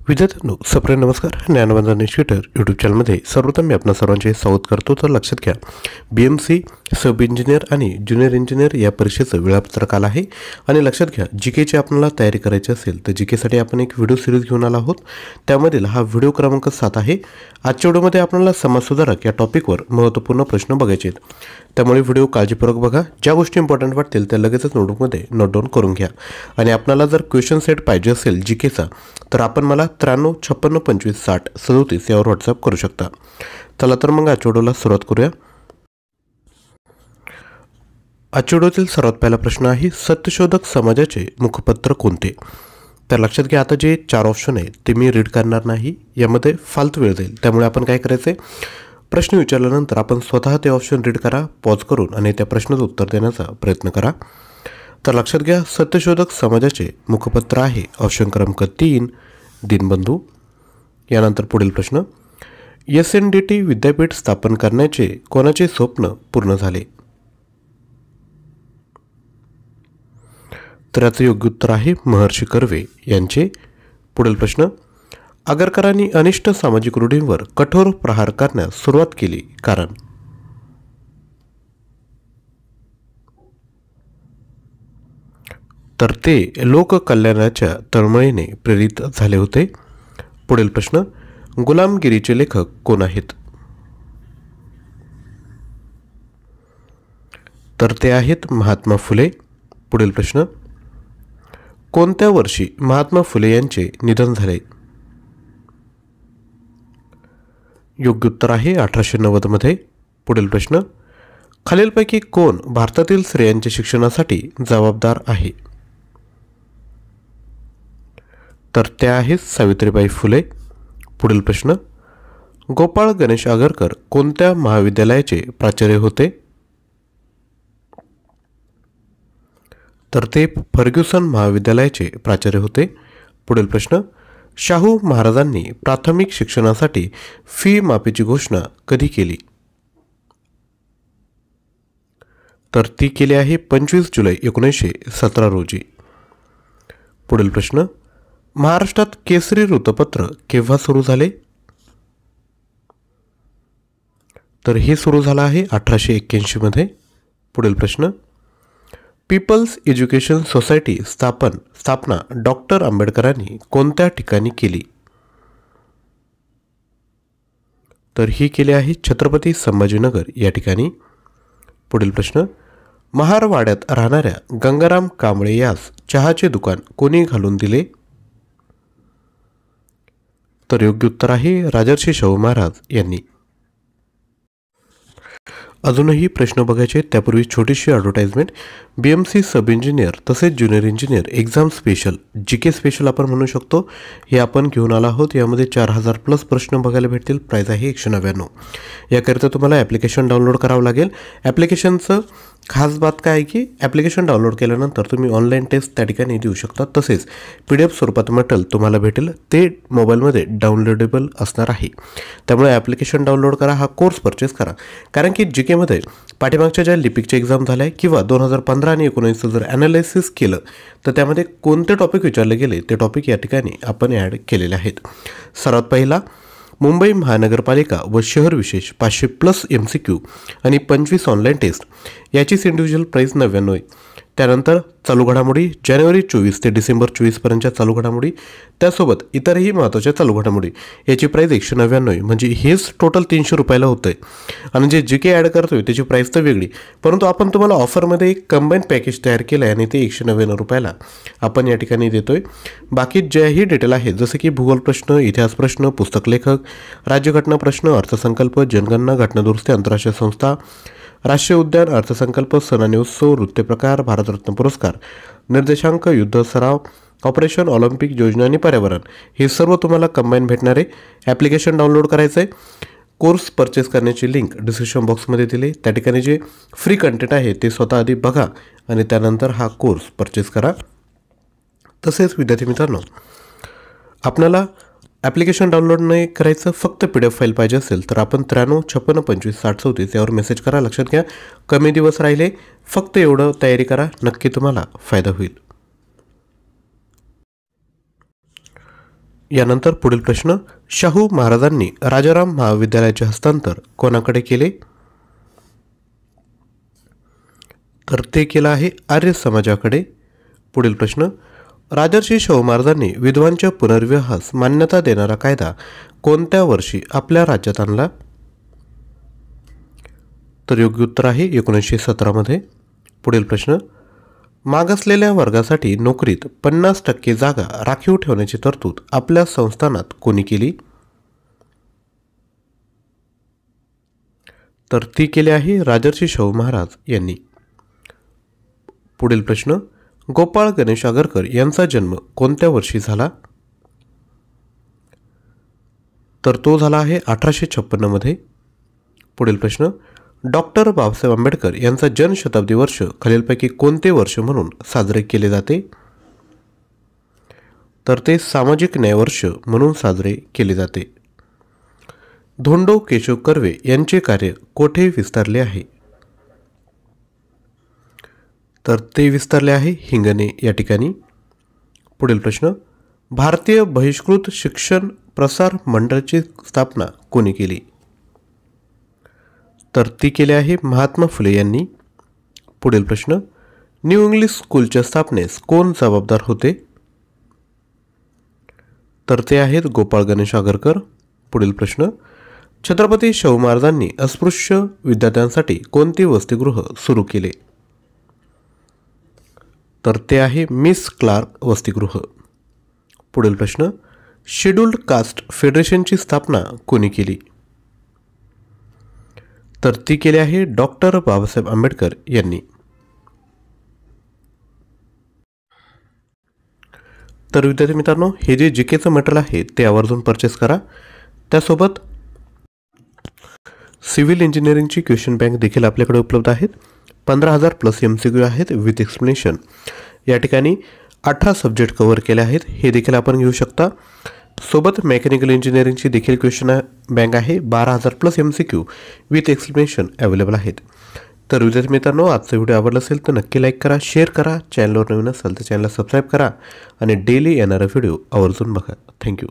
विद्यार्थ्यांनो सप्रे नमस्कार. ज्ञानवंदन Twitter YouTube चॅनलमध्ये सर्वप्रथम मी आपणा सर्वांचे स्वागत करतो. तर लक्षात घ्या, BMC सब इंजिनियर आणि ज्युनियर इंजिनियर या परीक्षेचं वेळापत्रक आलं आहे. आणि लक्षात घ्या, GKची आपल्याला तयारी करायची असेल तर GKसाठी आपण एक व्हिडिओ सिरीज घेऊन आलो आहोत. त्यामधील हा व्हिडिओ क्रमांक 7 आहे. आजच्या व्हिडिओमध्ये आपल्याला समाजसुधारक या टॉपिकवर महत्त्वपूर्ण प्रश्न बघायचे आहेत. त्यामुळे व्हिडिओ काळजीपूर्वक बघा. ज्या गोष्टी इम्पॉर्टंट वाटतील त्या लगेचच नोटबुकमध्ये नोट डाऊन करून घ्या. आणि आपल्याला जर क्वेश्चन सेट पाहिजे असेल GKचा तर आपण मला 93 56 25 60 37 यावर व्हॉट्सअप करू शकता. चला तर मग आजच्या व्हिडिओला सुरुवात करूया. आजच्या व्हिडिओतील सर्वात पहिला प्रश्न आहे, सत्यशोधक समाजाचे मुखपत्र कोणते? तर लक्षात घ्या, आता जे 4 ऑप्शन आहेत ते मी रीड करणार नाही, यामध्ये फालतू वेळ जाईल. त्यामुळे आपण काय करायचं आहे, प्रश्न विचारल्यानंतर आपण स्वतः ते ऑप्शन रीड करा, पॉज करून आणि त्या प्रश्नाचं उत्तर देण्याचा प्रयत्न करा. तर लक्षात घ्या, सत्यशोधक समाजाचे मुखपत्र आहे ऑप्शन क्रमांक 3 दीनबंधू. यानंतर पुढील प्रश्न, SNDT विद्यापीठ स्थापन करण्याचे कोणाचे स्वप्न पूर्ण झाले? तर याचं योग्य उत्तर आहे महर्षी कर्वे यांचे. पुढील प्रश्न, आगरकरांनी अनिष्ट सामाजिक रूढींवर कठोर प्रहार करण्यास सुरुवात केली कारण? तर ते लोककल्याणाच्या तळमळीने प्रेरित झाले होते. पुढील प्रश्न, गुलामगिरीचे लेखक कोण आहेत? तर ते आहेत महात्मा फुले. पुढील प्रश्न, कोणत्या वर्षी महात्मा फुले यांचे निधन झाले? योग्य उत्तर आहे 1890 मध्ये. पुढील प्रश्न, खालीलपैकी कोण भारतातील स्त्रियांच्या शिक्षणासाठी जबाबदार आहे? तर त्या आहेत सावित्रीबाई फुले. पुढील प्रश्न, गोपाळ गणेश आगरकर कोणत्या महाविद्यालयाचे प्राचार्य होते? तर ते फर्ग्युसन महाविद्यालयाचे प्राचार्य होते. पुढील प्रश्न, शाहू महाराजांनी प्राथमिक शिक्षणासाठी फी माफीची घोषणा कधी केली? तर ती केली आहे 25 जुलै 1917 रोजी. पुढील प्रश्न, महाराष्ट्रात केसरी वृत्तपत्र केव्हा सुरू झाले? तर हे सुरू झालं आहे 1881 मध्ये. पुढील प्रश्न, पीपल्स एज्युकेशन सोसायटी स्थापना डॉक्टर आंबेडकरांनी कोणत्या ठिकाणी केली? तर ही केली आहे छत्रपती संभाजीनगर या ठिकाणी. पुढील प्रश्न, महारवाड्यात राहणाऱ्या गंगाराम कांबळे यास चहाचे दुकान कोणी घालून दिले? तर योग्य उत्तर आहे राजर्षी शाहू महाराज यांनी. अजूनही प्रश्न बघायचे त्यापूर्वी छोटीशी ॲडव्हर्टाइजमेंट. BMC सब इंजिनियर तसेच junior engineer exam special GK special आपण म्हणू शकतो, हे आपण घेऊन आलो आहोत. यामध्ये 4000+ प्रश्न बघायला भेटतील. प्राईज आहे 199. याकरिता तुम्हाला ॲप्लिकेशन डाउनलोड करावं लागेल. ॲप्लिकेशनचं खास बात काय आहे की ॲप्लिकेशन डाउनलोड केल्यानंतर तुम्ही ऑनलाईन टेस्ट त्या ठिकाणी देऊ शकता. तसेच PDF स्वरूपात मटेरियल तुम्हाला भेटेल, ते मोबाईलमध्ये डाउनलोडेबल असणार आहे. त्यामुळे ॲप्लिकेशन डाउनलोड करा, हा कोर्स परचेस करा. कारण की GKमध्ये पाठीमागच्या ज्या लिपिकच्या एक्झाम झाल्या किंवा 2015 आणि 19 जर ॲनालिसिस केलं तर त्यामध्ये कोणते टॉपिक विचारले गेले ते टॉपिक या ठिकाणी आपण ॲड केलेले आहेत. सर्वात पहिला, मुंबई महानगरपालिका व शहर विशेष 500+ MCQ आणि 25 ऑनलाईन टेस्ट, याचीच इंडिव्हिज्युअल प्राईस 99 आहे. त्यानंतर चालू घडामोडी जानेवारी 24 ते डिसेंबर 24पर्यंतच्या चालू घडामोडी, त्यासोबत इतरही महत्त्वाच्या चालू घडामोडी, याची प्राईस 199 आहे. म्हणजे हेच टोटल 300 रुपयाला होतं आहे. आणि जे GK ॲड करतोय त्याची प्राईस तर वेगळी, परंतु आपण तुम्हाला ऑफरमध्ये एक कंबाईन पॅकेज तयार केलं आहे आणि ते 199 रुपयाला आपण या ठिकाणी देतोय. बाकी ज्याही डिटेल आहेत जसं की भूगोल प्रश्न, इतिहास प्रश्न, पुस्तक लेखक, राज्यघटना प्रश्न, अर्थसंकल्प, जनगणना, घटनादुरुस्ती, आंतरराष्ट्रीय संस्था, राष्ट्रीय उद्यान, अर्थसंकल्प, सण आणि उत्सव, नृत्यप्रकार, भारतरत्न पुरस्कार, निर्देशांक, युद्ध सराव, ऑपरेशन ऑलिम्पिक, योजना आणि पर्यावरण, हे सर्व तुम्हाला कंबाईन भेटणार आहे. ॲप्लिकेशन डाउनलोड करायचं आहे. कोर्स परचेस करण्याची लिंक डिस्क्रिप्शन बॉक्समध्ये दिली. त्या ठिकाणी जे फ्री कंटेंट आहे ते स्वतः आधी बघा आणि त्यानंतर हा कोर्स परचेस करा. तसेच विद्यार्थी मित्रांनो, आपल्याला ॲप्लिकेशन डाउनलोड नाही करायचं, फक्त PDF फाईल पाहिजे असेल तर आपण 93 56 25 60 37 यावर मेसेज करा. लक्षात घ्या, कमी दिवस राहिले, फक्त एवढं तयारी करा, नक्की तुम्हाला फायदा होईल. यानंतर पुढील प्रश्न, शाहू महाराजांनी राजाराम महाविद्यालयाचे हस्तांतर कोणाकडे केले? तर ते केलं आहे आर्य समाजाकडे. पुढील प्रश्न, राजर्षी शाहू महाराजांनी विधवांच्या पुनर्विवाहास मान्यता देणारा कायदा कोणत्या वर्षी आपल्या राज्यात आणला? तर योग्य उत्तर आहे 1917 मध्ये. पुढील प्रश्न, मागासलेल्या वर्गासाठी नोकरीत 50% जागा राखीव ठेवण्याची तरतूद आपल्या संस्थानात कोणी केली? तर ती केली आहे राजर्षी शाहू महाराज यांनी. पुढील प्रश्न, गोपाळ गणेश आगरकर यांचा जन्म कोणत्या वर्षी झाला? तर तो झाला आहे 1856 मध्ये. पुढील प्रश्न, डॉक्टर बाबासाहेब आंबेडकर यांचा जन्मशताब्दी वर्ष खालीलपैकी कोणते वर्ष म्हणून साजरे केले जाते? तर ते सामाजिक न्याय वर्ष म्हणून साजरे केले जाते. धोंडो केशव कर्वे यांचे कार्य कोठे विस्तारले आहे? तर ते विस्तारले आहे हिंगणे या ठिकाणी. पुढील प्रश्न, भारतीय बहिष्कृत शिक्षण प्रसार मंडळाची स्थापना कोणी केली? तर ती केली आहे महात्मा फुले यांनी. पुढील प्रश्न, न्यू इंग्लिश स्कूलच्या स्थापनेस कोण जबाबदार होते? तर ते आहेत गोपाळ गणेश आगरकर. पुढील प्रश्न, छत्रपती शाहू महाराजांनी अस्पृश्य विद्यार्थ्यांसाठी कोणते वसतिगृह सुरू केले? तर ते आहे मिस क्लार्क वसतिगृह. पुढील प्रश्न, शेड्यूल्ड कास्ट फेडरेशनची स्थापना कोणी केली? तर ती केली आहे डॉक्टर बाबासाहेब आंबेडकर यांनी. तर विद्यार्थी मित्रांनो, हे जे जीकेचं मटेरियल आहे ते आवर्जून परचेस करा. त्यासोबत सिव्हिल इंजिनिअरिंगची क्वेश्चन बँक देखील आपल्याकडे उपलब्ध आहेत. 15,000 प्लस MCQ आहेत विथ एक्सप्लेनेशन. या ठिकाणी 18 सब्जेक्ट कव्हर केले आहेत, हे देखील आपण घेऊ शकता. सोबत मेकॅनिकल इंजिनिअरिंगची देखील क्वेश्चन बँक आहे. 12,000 plus MCQ with explanation available आहेत. तर विद्यार्थी मित्रांनो, आजचा व्हिडिओ आवडला असेल तर नक्की लाईक करा, शेअर करा. चॅनलवर नवीन असाल तर चॅनलला सबस्क्राईब करा आणि डेली येणारा व्हिडिओ आवर्जून बघा. थँक्यू.